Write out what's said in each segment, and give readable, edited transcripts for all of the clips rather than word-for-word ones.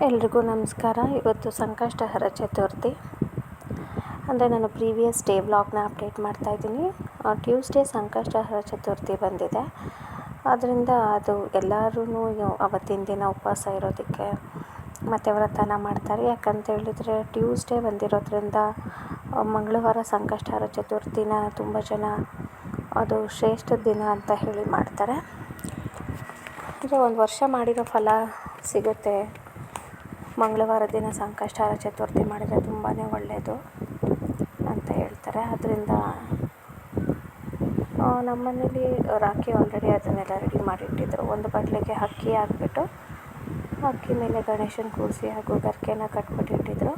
ಎಲ್ರಿಗೂ ನಮಸ್ಕಾರ. ಇವತ್ತು ಸಂಕಷ್ಟಹರ ಚತುರ್ಥಿ. ಅಂದರೆ ನಾನು ಪ್ರೀವಿಯಸ್ ಡೇ ವ್ಲಾಗ್ನ ಅಪ್ಡೇಟ್ ಮಾಡ್ತಾಯಿದ್ದೀನಿ. ಟ್ಯೂಸ್ಡೇ ಸಂಕಷ್ಟಹರ ಚತುರ್ಥಿ ಬಂದಿದೆ. ಆದ್ದರಿಂದ ಅದು ಎಲ್ಲರೂ ಅವತ್ತಿನ ದಿನ ಉಪವಾಸ ಇರೋದಕ್ಕೆ ಮತ್ತು ವ್ರತನ ಮಾಡ್ತಾರೆ. ಯಾಕಂತ ಹೇಳಿದರೆ ಟ್ಯೂಸ್ಡೇ ಬಂದಿರೋದ್ರಿಂದ ಮಂಗಳವಾರ ಸಂಕಷ್ಟಹರ ಚತುರ್ಥಿನ ತುಂಬ ಜನ ಅದು ಶ್ರೇಷ್ಠ ದಿನ ಅಂತ ಹೇಳಿ ಮಾಡ್ತಾರೆ. ಅಂದರೆ ಒಂದು ವರ್ಷ ಮಾಡಿರೋ ಫಲ ಸಿಗುತ್ತೆ. ಮಂಗಳವಾರ ದಿನ ಸಂಕಷ್ಟಹರ ಚತುರ್ಥಿ ಮಾಡಿದರೆ ತುಂಬಾ ಒಳ್ಳೆಯದು ಅಂತ ಹೇಳ್ತಾರೆ. ಅದರಿಂದ ನಮ್ಮ ಮನೇಲಿ ರಾಖಿ ಆಲ್ರೆಡಿ ಅದನ್ನೆಲ್ಲ ರೆಡಿ ಮಾಡಿಟ್ಟಿದ್ರು. ಒಂದು ಬಟ್ಲಿಗೆ ಅಕ್ಕಿ ಹಾಕ್ಬಿಟ್ಟು ಅಕ್ಕಿ ಮೇಲೆ ಗಣೇಶನ ಕೂರಿಸಿ ಹಾಗೂ ಗರಿಕೆನ ಕಟ್ಬಿಟ್ಟಿಟ್ಟಿದ್ರು.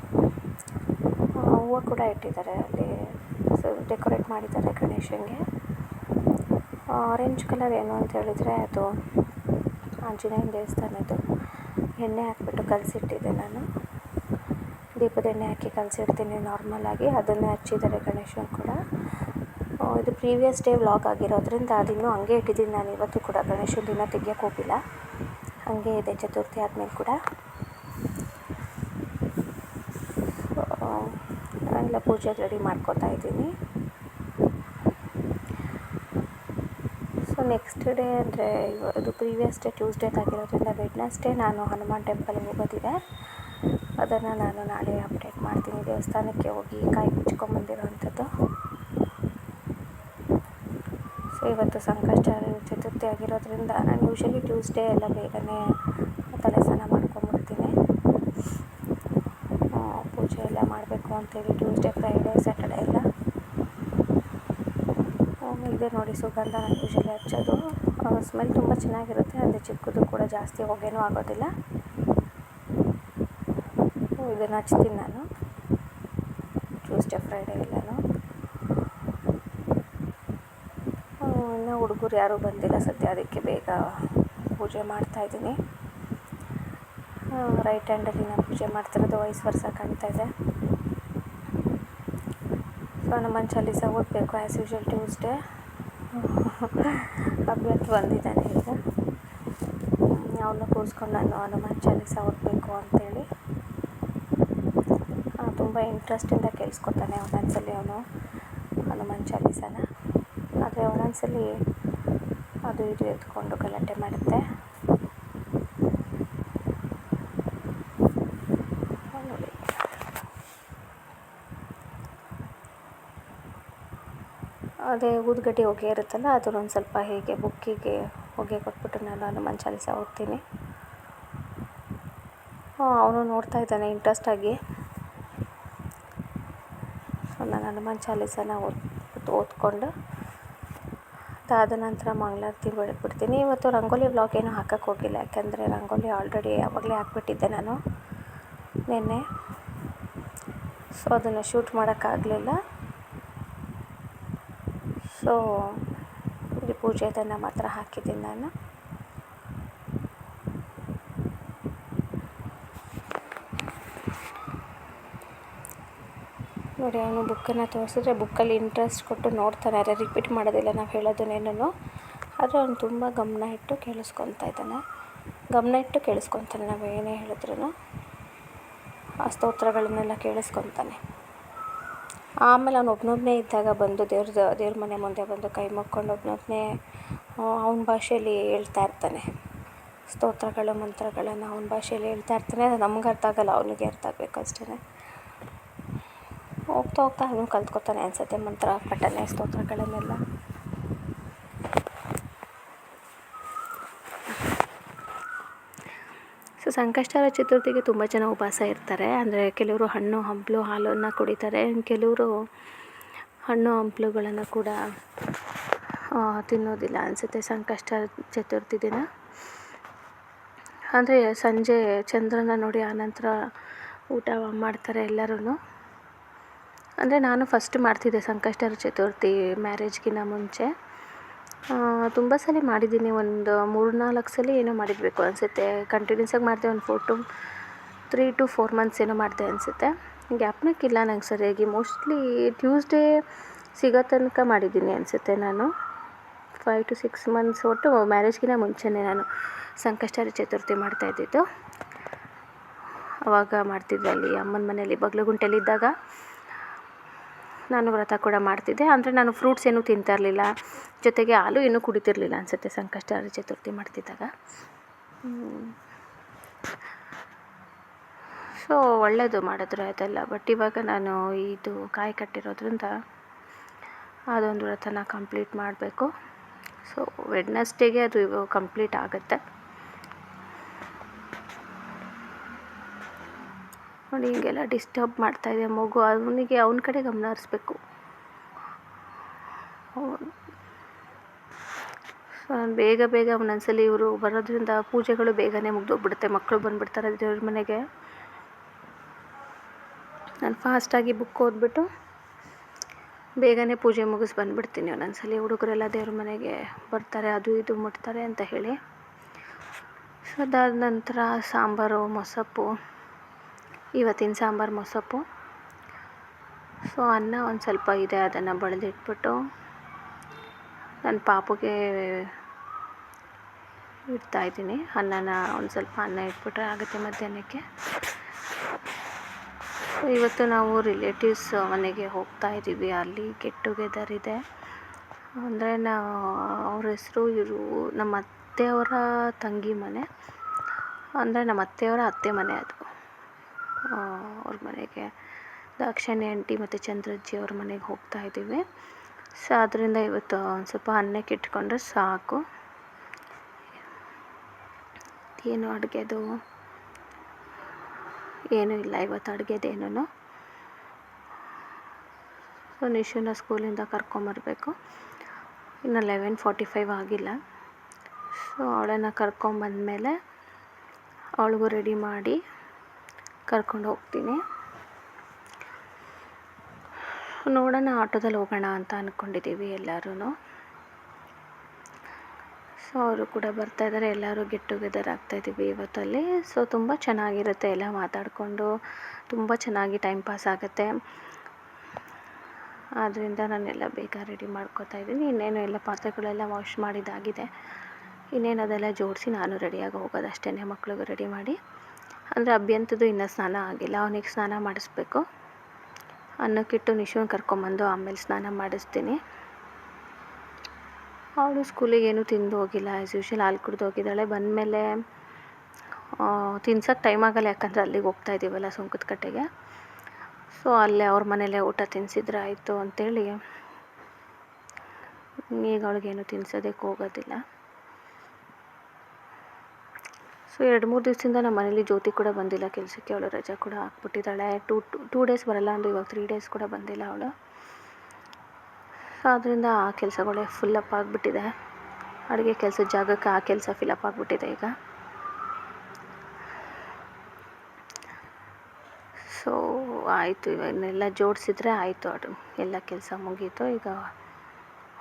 ಹೂವು ಕೂಡ ಇಟ್ಟಿದ್ದಾರೆ, ಅಲ್ಲಿ ಡೆಕೋರೇಟ್ ಮಾಡಿದ್ದಾರೆ ಗಣೇಶನಿಗೆ. ಆರೆಂಜ್ ಕಲರ್ ಏನು ಅಂತ ಹೇಳಿದರೆ ಅದು ಆಂಜನೇಯನ ದೇವಸ್ಥಾನದ್ದು ಎಣ್ಣೆ ಹಾಕ್ಬಿಟ್ಟು ಕಲಸಿಟ್ಟಿದ್ದೆ ನಾನು. ದೀಪದ ಎಣ್ಣೆ ಹಾಕಿ ಕಲಸಿರ್ತೀನಿ ನಾರ್ಮಲಾಗಿ, ಅದನ್ನೇ ಹಚ್ಚಿದ್ದಾರೆ ಗಣೇಶನ ಕೂಡ. ಇದು ಪ್ರೀವಿಯಸ್ ಡೇ ವ್ಲಾಗ್ ಆಗಿರೋದ್ರಿಂದ ಅದಿನ್ನೂ ಹಂಗೆ ಇಟ್ಟಿದ್ದೀನಿ ನಾನು. ಇವತ್ತು ಕೂಡ ಗಣೇಶನ ದಿನ ತೆಗಿಯೋಕ್ಕೆ ಹೋಗಿಲ್ಲ, ಹಾಗೆ ಇದೆ ಚತುರ್ಥಿ ಆದಮೇಲೆ ಕೂಡ. ಎಲ್ಲ ಪೂಜೆಗೆ ರೆಡಿ ಮಾಡ್ಕೋತಾ ಇದ್ದೀನಿ. ಸೊ ನೆಕ್ಸ್ಟ್ ಡೇ ಅಂದರೆ ಇದು ಪ್ರೀವಿಯಸ್ ಡೇ ಟ್ಯೂಸ್ಡೇದಾಗಿರೋದ್ರಿಂದ ವೆಡ್ನೆಸ್ಡೇ ನಾನು ಹನುಮಾನ್ ಟೆಂಪಲ್ಗೆ ಹೋಗೋದಿದೆ. ಅದನ್ನು ನಾನು ನಾಳೆ ಅಪ್ಡೇಟ್ ಮಾಡ್ತೀನಿ. ದೇವಸ್ಥಾನಕ್ಕೆ ಹೋಗಿ ಕಾಯಿ ಬಿಚ್ಕೊಂಬಂದಿರೋವಂಥದ್ದು. ಸೊ ಇವತ್ತು ಸಂಕಷ್ಟಹರ ಚತುರ್ಥಿ ಆಗಿರೋದ್ರಿಂದ ನಾನು ಯೂಶ್ವಲಿ ಟ್ಯೂಸ್ಡೇ ಎಲ್ಲ ಬೇಗನೆ ತಲೆ ಸ್ನಾನ ಮಾಡ್ಕೊಂಬಿಡ್ತೀನಿ. ಪೂಜೆ ಎಲ್ಲ ಮಾಡಬೇಕು ಅಂತೇಳಿ ಟ್ಯೂಸ್ಡೇ, ಫ್ರೈಡೇ, ಸ್ಯಾಟರ್ಡೇ ಎಲ್ಲ. ಇದೆ ನೋಡಿ ಸುಗಂಧ ನಾನು ಯೂಶ್ವಲಿ ಹಚ್ಚೋದು. ಸ್ಮೆಲ್ ತುಂಬ ಚೆನ್ನಾಗಿರುತ್ತೆ. ಅದೇ ಚಿಕ್ಕದು ಕೂಡ ಜಾಸ್ತಿ ಹೊಗೆನೂ ಆಗೋದಿಲ್ಲ. ಇದನ್ನು ಹಚ್ತೀನಿ ನಾನು ಟ್ಯೂಸ್ಡೇ, ಫ್ರೈಡೇ ಎಲ್ಲನೂ. ಇನ್ನು ಹುಡುಗರು ಯಾರೂ ಬಂದಿಲ್ಲ ಸದ್ಯ, ಅದಕ್ಕೆ ಬೇಗ ಪೂಜೆ ಮಾಡ್ತಾಯಿದ್ದೀನಿ. ರೈಟ್ ಹ್ಯಾಂಡಲ್ಲಿ ನಾನು ಪೂಜೆ ಮಾಡ್ತಿರೋದು, ವೈಸ್ ವರ್ಷ ಕಾಣ್ತಾಯಿದೆ. ಸೊ ಹನುಮಾನ್ ಚಾಲೀಸ ಓದಬೇಕು ಆ್ಯಸ್ ಯೂಶ್ವಲ್ ಟ್ಯೂಸ್ಡೇ. ಅಭ್ಯರ್ಥಿ ಬಂದಿದ್ದಾನೆ ಈಗ, ಅವನ್ನ ಕೂರಿಸ್ಕೊಂಡು ನಾನು ಹನುಮಾನ್ ಚಾಲೀಸ ಓದಬೇಕು ಅಂತೇಳಿ. ತುಂಬ ಇಂಟ್ರೆಸ್ಟಿಂದ ಕೇಳಿಸ್ಕೊತಾನೆ ಒಂದೊಂದ್ಸಲಿ ಅವನು ಹನುಮಾನ್ ಚಾಲೀಸನ. ಆದರೆ ಒಂದೊಂದ್ಸಲಿ ಅದು ಇದು ಎತ್ಕೊಂಡು ಗಲಾಟೆ ಮಾಡುತ್ತೆ. ನೋಡಿ, ಅದೇ ಊದುಗಡ್ಡಿ ಹೊಗೆ ಇರುತ್ತಲ್ಲ, ಅದನ್ನೊಂದು ಸ್ವಲ್ಪ ಹೀಗೆ ಬುಕ್ಕಿಗೆ ಹೊಗೆ ಕೊಟ್ಬಿಟ್ಟು ನಾನು ಹನುಮಾನ್ ಚಾಲೀಸ ಓದ್ತೀನಿ. ಅವನು ನೋಡ್ತಾ ಇದ್ದಾನೆ ಇಂಟ್ರೆಸ್ಟಾಗಿ. ಸೊ ನಾನು ಹನುಮಾನ್ ಚಾಲೀಸನ ಓದ್ಕೊಂಡು ಅದಾದ ನಂತರ ಮಂಗಳಾರತಿ ಬೆಳಗ್ಬಿಡ್ತೀನಿ. ಇವತ್ತು ರಂಗೋಲಿ ವ್ಲಾಗ್ ಏನೂ ಹಾಕೋಕ್ಕೆ ಹೋಗಿಲ್ಲ, ಯಾಕೆಂದರೆ ರಂಗೋಲಿ ಆಲ್ರೆಡಿ ಆವಾಗಲೇ ಹಾಕ್ಬಿಟ್ಟಿದ್ದೆ ನಾನು ನಿನ್ನೆ. ಸೊ ಅದನ್ನು ಶೂಟ್ ಮಾಡೋಕ್ಕಾಗಲಿಲ್ಲ. ಸೊ ಈ ಪೂಜೆದನ್ನು ಮಾತ್ರ ಹಾಕಿದ್ದೀನಿ ನಾನು. ನೋಡಿ, ಅವನು ಬುಕ್ಕನ್ನು ತೋರಿಸಿದ್ರೆ ಬುಕ್ಕಲ್ಲಿ ಇಂಟ್ರೆಸ್ಟ್ ಕೊಟ್ಟು ನೋಡ್ತಾನೆ, ರಿಪೀಟ್ ಮಾಡೋದಿಲ್ಲ ನಾವು ಹೇಳೋದನ್ನೇನು. ಆದರೆ ಅವನು ತುಂಬ ಗಮನ ಇಟ್ಟು ಕೇಳಿಸ್ಕೊತಾನೆ. ನಾವು ಏನೇ ಹೇಳಿದ್ರು ಆ ಸ್ತೋತ್ರಗಳನ್ನೆಲ್ಲ ಕೇಳಿಸ್ಕೊತಾನೆ. ಆಮೇಲೆ ಅವನು ಒಬ್ಬನೊಬ್ಬನೇ ಇದ್ದಾಗ ಬಂದು ದೇವ್ರ ಮನೆ ಮುಂದೆ ಬಂದು ಕೈ ಮುಕ್ಕೊಂಡು ಒಬ್ಬನೊಬ್ಬನೇ ಅವನ ಭಾಷೆಯಲ್ಲಿ ಹೇಳ್ತಾ ಇರ್ತಾನೆ. ಸ್ತೋತ್ರಗಳು, ಮಂತ್ರಗಳನ್ನು ಅವನ ಭಾಷೆಯಲ್ಲಿ ಹೇಳ್ತಾ ಇರ್ತಾನೆ. ಅದು ನಮ್ಗೆ ಅರ್ಥ ಆಗಲ್ಲ, ಅವನಿಗೆ ಅರ್ಥ ಆಗಬೇಕು ಅಷ್ಟೇ. ಹೋಗ್ತಾ ಅವನು ಕಲ್ತ್ಕೊತಾನೆ ಅನಿಸುತ್ತೆ ಮಂತ್ರ ಪಠನೆ ಸ್ತೋತ್ರಗಳನ್ನೆಲ್ಲ. ಸೊ ಸಂಕಷ್ಟಹರ ಚತುರ್ಥಿಗೆ ತುಂಬ ಜನ ಉಪವಾಸ ಇರ್ತಾರೆ. ಅಂದರೆ ಕೆಲವರು ಹಣ್ಣು ಹಂಪಲು ಹಾಲನ್ನು ಕುಡಿತಾರೆ, ಕೆಲವರು ಹಣ್ಣು ಹಂಪಲುಗಳನ್ನು ಕೂಡ ತಿನ್ನೋದಿಲ್ಲ ಅನಿಸುತ್ತೆ ಸಂಕಷ್ಟಹರ ಚತುರ್ಥಿ ದಿನ. ಅಂದರೆ ಸಂಜೆ ಚಂದ್ರನ ನೋಡಿ ಆನಂತರ ಊಟ ಮಾಡ್ತಾರೆ ಎಲ್ಲರೂ. ಅಂದರೆ ನಾನು ಫಸ್ಟ್ ಮಾಡ್ತಿದ್ದೆ ಸಂಕಷ್ಟಹರ ಚತುರ್ಥಿ ಮ್ಯಾರೇಜ್ಗಿಂತ ಮುಂಚೆ. ತುಂಬ ಸಲ ಮಾಡಿದ್ದೀನಿ, ಒಂದು 3-4 ಸಲ ಏನೋ ಮಾಡಿರಬೇಕು ಅನಿಸುತ್ತೆ. ಕಂಟಿನ್ಯೂಸ್ ಆಗಿ ಮಾಡಿದೆ, ಒಂದು 3 to 4 months ಏನೋ ಮಾಡಿದೆ ಅನಿಸುತ್ತೆ. ಜ್ಞಾಪನಕ್ಕಿಲ್ಲ ನಂಗೆ ಸರಿಯಾಗಿ. ಮೋಸ್ಟ್ಲಿ ಟ್ಯೂಸ್ಡೇ ಸಿಗೋ ತನಕ ಮಾಡಿದ್ದೀನಿ ಅನಿಸುತ್ತೆ ನಾನು. 5 to 6 months ಒಟ್ಟು ಮ್ಯಾರೇಜ್ಗಿಂತ ಮುಂಚೆನೇ ನಾನು ಸಂಕಷ್ಟಹರ ಚತುರ್ಥಿ ಮಾಡ್ತಾಯಿದ್ದಿದ್ದು. ಅವಾಗ ಮಾಡ್ತಿದ್ದೆ ಅಲ್ಲಿ ಅಮ್ಮನ ಮನೇಲಿ ಬಗ್ಲಗುಂಟೆಲಿದ್ದಾಗ ನಾನು ವ್ರತ ಕೂಡ ಮಾಡ್ತಿದ್ದೆ. ಅಂದರೆ ನಾನು ಫ್ರೂಟ್ಸ್ ಏನೂ ತಿಂತಾ ಇರಲಿಲ್ಲ, ಜೊತೆಗೆ ಹಾಲು ಏನೂ ಕುಡಿತಿರ್ಲಿಲ್ಲ ಅನಿಸುತ್ತೆ ಸಂಕಷ್ಟಹರ ಚತುರ್ಥಿ ಮಾಡ್ತಿದ್ದಾಗ. ಸೊ ಒಳ್ಳೆಯದು ಮಾಡಿದ್ರೆ ಅದೆಲ್ಲ. ಬಟ್ ಇವಾಗ ನಾನು ಇದು ಕಾಯಿ ಕಟ್ಟಿರೋದ್ರಿಂದ ಅದೊಂದು ವ್ರತನ ಕಂಪ್ಲೀಟ್ ಮಾಡಬೇಕು. ಸೊ ವೆಡ್ನೆಸ್ಡೇಗೆ ಅದು ಕಂಪ್ಲೀಟ್ ಆಗುತ್ತೆ. ನೋಡಿ ಹೀಗೆಲ್ಲ ಡಿಸ್ಟರ್ಬ್ ಮಾಡ್ತಾಯಿದೆ ಮಗು. ಅವನಿಗೆ ಅವನ ಕಡೆ ಗಮನ ಹರಿಸ್ಬೇಕು. ಸೊ ನಾನು ಬೇಗ ಒಂದೊಂದ್ಸಲಿ ಇವರು ಬರೋದ್ರಿಂದ ಪೂಜೆಗಳು ಬೇಗನೆ ಮುಗ್ದೋಗ್ಬಿಡುತ್ತೆ. ಮಕ್ಕಳು ಬಂದುಬಿಡ್ತಾರೆ ದೇವ್ರ ಮನೆಗೆ. ನಾನು ಫಾಸ್ಟಾಗಿ ಬುಕ್ ಓದ್ಬಿಟ್ಟು ಬೇಗನೆ ಪೂಜೆ ಮುಗಿಸಿ ಬಂದುಬಿಡ್ತೀನಿ. ಒಂದೊಂದ್ಸಲಿ ಹುಡುಗರೆಲ್ಲ ದೇವ್ರ ಮನೆಗೆ ಬರ್ತಾರೆ, ಅದು ಇದು ಮುಟ್ತಾರೆ ಅಂತ ಹೇಳಿ. ಸೊ ಅದಾದ ನಂತರ ಸಾಂಬಾರು ಮೊಸಪ್ಪು, ಇವತ್ತಿನ ಸಾಂಬಾರು ಮೊಸಪ್ಪು. ಸೊ ಅನ್ನ ಒಂದು ಸ್ವಲ್ಪ ಇದೆ, ಅದನ್ನು ಬಳಿದಿಟ್ಬಿಟ್ಟು ನನ್ನ ಪಾಪುಗೆ ಇಡ್ತಾಯಿದ್ದೀನಿ. ಅನ್ನನ ಒಂದು ಸ್ವಲ್ಪ ಅನ್ನ ಇಟ್ಬಿಟ್ರೆ ಆಗುತ್ತೆ ಮಧ್ಯಾಹ್ನಕ್ಕೆ. ಸೊ ಇವತ್ತು ನಾವು ರಿಲೇಟಿವ್ಸ್ ಮನೆಗೆ ಹೋಗ್ತಾ ಇದ್ದೀವಿ. ಅಲ್ಲಿ ಗೆಟ್ ಟುಗೆದರ್ ಇದೆ. ಅಂದರೆ ಅವ್ರ ಹೆಸರು ನಮ್ಮ ಅತ್ತೆಯವರ ತಂಗಿ ಮನೆ, ಅಂದರೆ ನಮ್ಮ ಅತ್ತೆಯವರ ಅತ್ತೆ ಮನೆ ಅದು. ಅವ್ರ ಮನೆಗೆ ದಾಕ್ಷಾಯಣಿ ಆಂಟಿ ಮತ್ತು ಚಂದ್ರಜ್ಜಿ ಅವ್ರ ಮನೆಗೆ ಹೋಗ್ತಾ ಇದ್ದೀವಿ. ಸೊ ಅದರಿಂದ ಇವತ್ತು ಒಂದು ಸ್ವಲ್ಪ ಅನ್ನಕ್ಕೆ ಇಟ್ಕೊಂಡ್ರೆ ಸಾಕು. ಏನು ಅಡುಗೆದು ಏನೂ ಇಲ್ಲ ಇವತ್ತು ಅಡುಗೆದೇನೂ. ಸೊ ನಿಶುನ ಸ್ಕೂಲಿಂದ ಕರ್ಕೊಂಬರ್ಬೇಕು. ಇನ್ನು 11:45 ಆಗಿಲ್ಲ. ಸೊ ಅವಳನ್ನು ಕರ್ಕೊಂಬಂದಮೇಲೆ ಅವಳಿಗೂ ರೆಡಿ ಮಾಡಿ ಕರ್ಕೊಂಡು ಹೋಗ್ತೀನಿ. ನೋಡೋಣ, ಆಟೋದಲ್ಲಿ ಹೋಗೋಣ ಅಂತ ಅಂದ್ಕೊಂಡಿದ್ದೀವಿ ಎಲ್ಲರೂ. ಸೊ ಅವರು ಕೂಡ ಬರ್ತಾಯಿದ್ದಾರೆ. ಎಲ್ಲರೂ ಗೆಟ್ ಟುಗೆದರ್ ಆಗ್ತಾಯಿದ್ದೀವಿ ಇವತ್ತಲ್ಲಿ. ಸೊ ತುಂಬ ಚೆನ್ನಾಗಿರುತ್ತೆ, ಎಲ್ಲ ಮಾತಾಡಿಕೊಂಡು ತುಂಬ ಚೆನ್ನಾಗಿ ಟೈಮ್ ಪಾಸ್ ಆಗುತ್ತೆ. ಆದ್ದರಿಂದ ನಾನೆಲ್ಲ ಬೇಗ ರೆಡಿ ಮಾಡ್ಕೋತಾ ಇದ್ದೀನಿ. ಇನ್ನೇನು ಎಲ್ಲ ಪಾತ್ರೆಗಳೆಲ್ಲ ವಾಶ್ ಮಾಡಿದ್ದಾಗಿದೆ. ಇನ್ನೇನು ಅದೆಲ್ಲ ಜೋಡಿಸಿ ನಾನು ರೆಡಿಯಾಗಿ ಹೋಗೋದು ಅಷ್ಟೇ. ಮಕ್ಳಿಗೆ ರೆಡಿ ಮಾಡಿ, ಅಂದರೆ ಅಭ್ಯಂತದ್ದು ಇನ್ನೂ ಸ್ನಾನ ಆಗಿಲ್ಲ, ಅವನಿಗೆ ಸ್ನಾನ ಮಾಡಿಸ್ಬೇಕು. ಅನ್ನಕ್ಕಿಟ್ಟು ನಿಶುನ ಕರ್ಕೊಂಬಂದು ಆಮೇಲೆ ಸ್ನಾನ ಮಾಡಿಸ್ತೀನಿ. ಅವಳು ಸ್ಕೂಲಿಗೆ ಏನೂ ತಿಂದು ಹೋಗಿಲ್ಲ, ಆ್ಯಸ್ ಯೂಶ್ವಲ್ ಹಾಲು ಕುಡ್ದು ಹೋಗಿದ್ದಾಳೆ. ಬಂದಮೇಲೆ ತಿನ್ಸೋಕ್ಕೆ ಟೈಮ್ ಆಗೋಲ್ಲ, ಯಾಕಂದರೆ ಅಲ್ಲಿಗೆ ಹೋಗ್ತಾ ಇದ್ದೀವಲ್ಲ ಸುಂಕದಕಟ್ಟೆಗೆ. ಸೊ ಅಲ್ಲೇ ಅವ್ರ ಮನೇಲೆ ಊಟ ತಿನ್ನಿಸಿದ್ರೆ ಆಯಿತು ಅಂಥೇಳಿ ಈಗ ಅವಳಿಗೇನು ತಿನ್ಸೋದಕ್ಕೆ ಹೋಗೋದಿಲ್ಲ. ಸೊ 2-3 ದಿವಸದಿಂದ ನಮ್ಮ ಮನೇಲಿ ಜ್ಯೋತಿ ಕೂಡ ಬಂದಿಲ್ಲ ಕೆಲಸಕ್ಕೆ. ಅವಳು ರಜೆ ಕೂಡ ಹಾಕ್ಬಿಟ್ಟಿದ್ದಾಳೆ. ಟೂ ಡೇಸ್ ಬರಲ್ಲ ಅಂದು ಇವಾಗ 3 ಡೇಸ್ ಕೂಡ ಬಂದಿಲ್ಲ ಅವಳು. ಸೊ ಅದರಿಂದ ಆ ಕೆಲಸಗಳೇ ಫುಲ್ಲಪ್ ಆಗಿಬಿಟ್ಟಿದೆ. ಅಡುಗೆ ಕೆಲಸದ ಜಾಗಕ್ಕೆ ಆ ಕೆಲಸ ಫಿಲಪ್ ಆಗಿಬಿಟ್ಟಿದೆ ಈಗ. ಸೊ ಆಯಿತು, ಇವನ್ನೆಲ್ಲ ಜೋಡಿಸಿದ್ರೆ ಆಯಿತು, ಅದು ಎಲ್ಲ ಕೆಲಸ ಮುಗೀತು. ಈಗ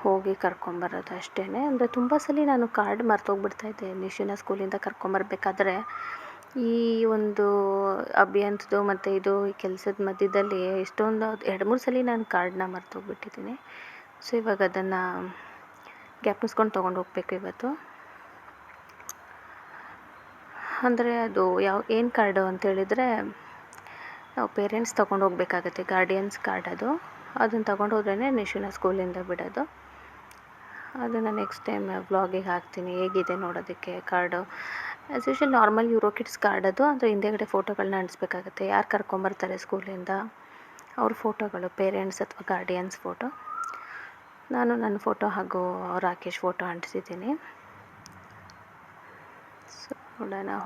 ಹೋಗಿ ಕರ್ಕೊಂಬರೋದು ಅಷ್ಟೇ. ಅಂದರೆ ತುಂಬ ಸಲ ನಾನು ಕಾರ್ಡ್ ಮರ್ತೋಗ್ಬಿಡ್ತಾಯಿದ್ದೆ. ನಿಶುನ ಸ್ಕೂಲಿಂದ ಕರ್ಕೊಂಬರ್ಬೇಕಾದ್ರೆ ಈ ಒಂದು ಅಭಿಯಂತದ್ದು ಮತ್ತು ಇದು ಈ ಕೆಲಸದ ಮಧ್ಯದಲ್ಲಿ ಎಷ್ಟೊಂದು 2-3 ಸಲ ನಾನು ಕಾರ್ಡನ್ನ ಮರ್ತೋಗ್ಬಿಟ್ಟಿದ್ದೀನಿ. ಸೊ ಇವಾಗ ಅದನ್ನು ಜ್ಞಾಪಿಸ್ಕೊಂಡು ತೊಗೊಂಡು ಹೋಗ್ಬೇಕು ಇವತ್ತು. ಅಂದರೆ ಅದು ಏನು ಕಾರ್ಡು ಅಂತೇಳಿದರೆ, ನಾವು ಪೇರೆಂಟ್ಸ್ ತೊಗೊಂಡು ಹೋಗ್ಬೇಕಾಗತ್ತೆ, ಗಾರ್ಡಿಯನ್ಸ್ ಕಾರ್ಡ್ ಅದು. ಅದನ್ನು ತೊಗೊಂಡು ಹೋದ್ರೇ ನಿಶುನ ಸ್ಕೂಲಿಂದ ಬಿಡೋದು. ಅದನ್ನು ನೆಕ್ಸ್ಟ್ ಟೈಮ್ ವ್ಲಾಗಿಗೆ ಹಾಕ್ತೀನಿ, ಹೇಗಿದೆ ನೋಡೋದಕ್ಕೆ card. As usual normal EuroKids card ಅದು. ಅಂದರೆ ಹಿಂದೆಗಡೆ ಫೋಟೋಗಳನ್ನ ಅಂಟಿಸ್ಬೇಕಾಗತ್ತೆ. ಯಾರು ಕರ್ಕೊಂಬರ್ತಾರೆ ಸ್ಕೂಲಿಂದ ಅವ್ರ ಫೋಟೋಗಳು, ಪೇರೆಂಟ್ಸ್ ಅಥವಾ ಗಾರ್ಡಿಯನ್ಸ್ ಫೋಟೋ. ನಾನು ನನ್ನ ಫೋಟೋ ಹಾಗೂ ರಾಕೇಶ್ ಫೋಟೋ ಅಂಟಿಸಿದ್ದೀನಿ. ಸೊ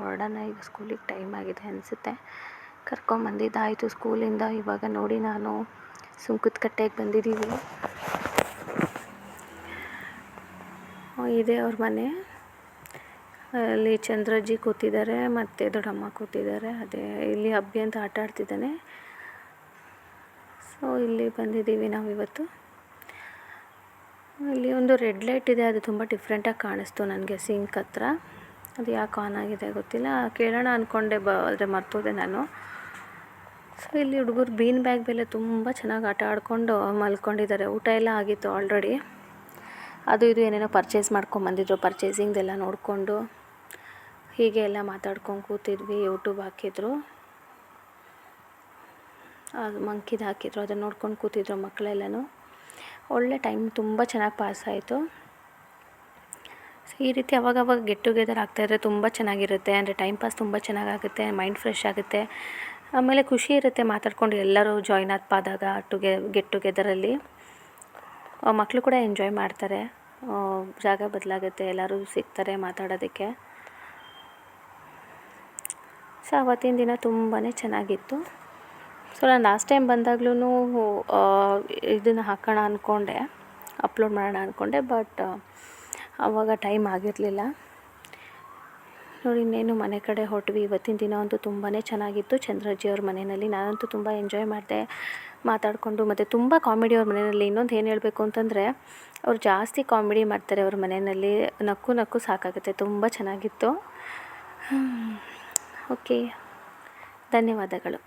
ಹೊರಡೋಣ ಈಗ. ಸ್ಕೂಲಿಗೆ ಟೈಮ್ ಆಗಿದೆ ಅನಿಸುತ್ತೆ. ಕರ್ಕೊಂಬಂದಿದ್ದಾಯಿತು ಸ್ಕೂಲಿಂದ. ಇವಾಗ ನೋಡಿ ನಾನು ಸುಂಕದಕಟ್ಟೆಗೆ ಬಂದಿದ್ದೀವಿ. ಇದೆ ಅವ್ರ ಮನೆ. ಅಲ್ಲಿ ಚಂದ್ರಜ್ಜಿ ಕೂತಿದ್ದಾರೆ ಮತ್ತು ದೊಡ್ಡಮ್ಮ ಕೂತಿದ್ದಾರೆ. ಅದೇ ಇಲ್ಲಿ ಅಬ್ಬಿ ಅಂತ ಆಟ ಆಡ್ತಿದ್ದಾನೆ. ಸೊ ಇಲ್ಲಿ ಬಂದಿದ್ದೀವಿ ನಾವಿವತ್ತು. ಇಲ್ಲಿ ಒಂದು ರೆಡ್ ಲೈಟ್ ಇದೆ, ಅದು ತುಂಬ ಡಿಫ್ರೆಂಟಾಗಿ ಕಾಣಿಸ್ತು ನನಗೆ ಸಿಂಕ್ ಹತ್ರ. ಅದು ಯಾಕೆ ಆನ್ ಆಗಿದೆ ಗೊತ್ತಿಲ್ಲ. ಕೇಳೋಣ ಅಂದ್ಕೊಂಡೆ, ಆದರೆ ಮರ್ತೋದೆ ನಾನು. ಸೊ ಇಲ್ಲಿ ಹುಡುಗರು ಬೀನ್ ಬ್ಯಾಗ್ ಮೇಲೆ ತುಂಬ ಚೆನ್ನಾಗಿ ಆಟ ಆಡಿಕೊಂಡು ಮಲ್ಕೊಂಡಿದ್ದಾರೆ. ಊಟ ಎಲ್ಲ ಆಗಿತ್ತು ಆಲ್ರೆಡಿ. ಅದು ಇದು ಏನೇನೋ ಪರ್ಚೇಸ್ ಮಾಡ್ಕೊಂಬಂದಿದ್ರು. ಪರ್ಚೇಸಿಂಗ್ದೆಲ್ಲ ನೋಡಿಕೊಂಡು ಹೀಗೆ ಎಲ್ಲ ಮಾತಾಡ್ಕೊಂಡು ಕೂತಿದ್ವಿ. ಯೂಟ್ಯೂಬ್ ಹಾಕಿದ್ರು. ಅದು ಮಂಕಿದು ಹಾಕಿದ್ರು, ಅದನ್ನು ನೋಡ್ಕೊಂಡು ಕೂತಿದ್ರು ಮಕ್ಕಳೆಲ್ಲನೂ. ಒಳ್ಳೆ ಟೈಮ್ ತುಂಬ ಚೆನ್ನಾಗಿ ಪಾಸ್ ಆಯಿತು. ಸೊ ಈ ರೀತಿ ಅವಾಗವಾಗ ಗೆಟ್ ಟುಗೆದರ್ ಆಗ್ತಾಯಿದ್ರೆ ತುಂಬ ಚೆನ್ನಾಗಿರುತ್ತೆ. ಅಂದರೆ ಟೈಮ್ ಪಾಸ್ ತುಂಬ ಚೆನ್ನಾಗಾಗುತ್ತೆ, ಮೈಂಡ್ ಫ್ರೆಶ್ ಆಗುತ್ತೆ, ಆಮೇಲೆ ಖುಷಿ ಇರುತ್ತೆ ಮಾತಾಡ್ಕೊಂಡು ಎಲ್ಲರೂ ಜಾಯ್ನ್ ಆದಾಗ ಗೆಟ್ ಟುಗೆದರಲ್ಲಿ. ಮಕ್ಕಳು ಕೂಡ ಎಂಜಾಯ್ ಮಾಡ್ತಾರೆ, ಜಾಗ ಬದಲಾಗುತ್ತೆ, ಎಲ್ಲರೂ ಸಿಗ್ತಾರೆ ಮಾತಾಡೋದಕ್ಕೆ. ಸೊ ಆವತ್ತಿನ ದಿನ ತುಂಬಾ ಚೆನ್ನಾಗಿತ್ತು. ಸೊ ನಾನು ಲಾಸ್ಟ್ ಟೈಮ್ ಬಂದಾಗ್ಲೂ ಇದನ್ನು ಹಾಕೋಣ ಅಂದ್ಕೊಂಡೆ, ಅಪ್ಲೋಡ್ ಮಾಡೋಣ ಅಂದ್ಕೊಂಡೆ, ಬಟ್ ಆವಾಗ ಟೈಮ್ ಆಗಿರಲಿಲ್ಲ. ನೋಡಿ ಇನ್ನೇನು ಮನೆ ಕಡೆ ಹೊರಟ್ವಿ. ಇವತ್ತಿನ ದಿನ ಅಂತೂ ತುಂಬಾ ಚೆನ್ನಾಗಿತ್ತು ಚಂದ್ರಜ್ಜಿಯವ್ರ ಮನೆಯಲ್ಲಿ. ನಾನಂತೂ ತುಂಬ ಎಂಜಾಯ್ ಮಾಡಿದೆ ಮಾತಾಡಿಕೊಂಡು. ಮತ್ತು ತುಂಬ ಕಾಮಿಡಿ ಅವ್ರ ಮನೆಯಲ್ಲಿ. ಇನ್ನೊಂದು ಏನು ಹೇಳಬೇಕು ಅಂತಂದರೆ, ಅವ್ರು ಜಾಸ್ತಿ ಕಾಮಿಡಿ ಮಾಡ್ತಾರೆ ಅವ್ರ ಮನೆಯಲ್ಲಿ. ನಕ್ಕು ಸಾಕಾಗುತ್ತೆ. ತುಂಬ ಚೆನ್ನಾಗಿತ್ತು. ಓಕೆ, ಧನ್ಯವಾದಗಳು.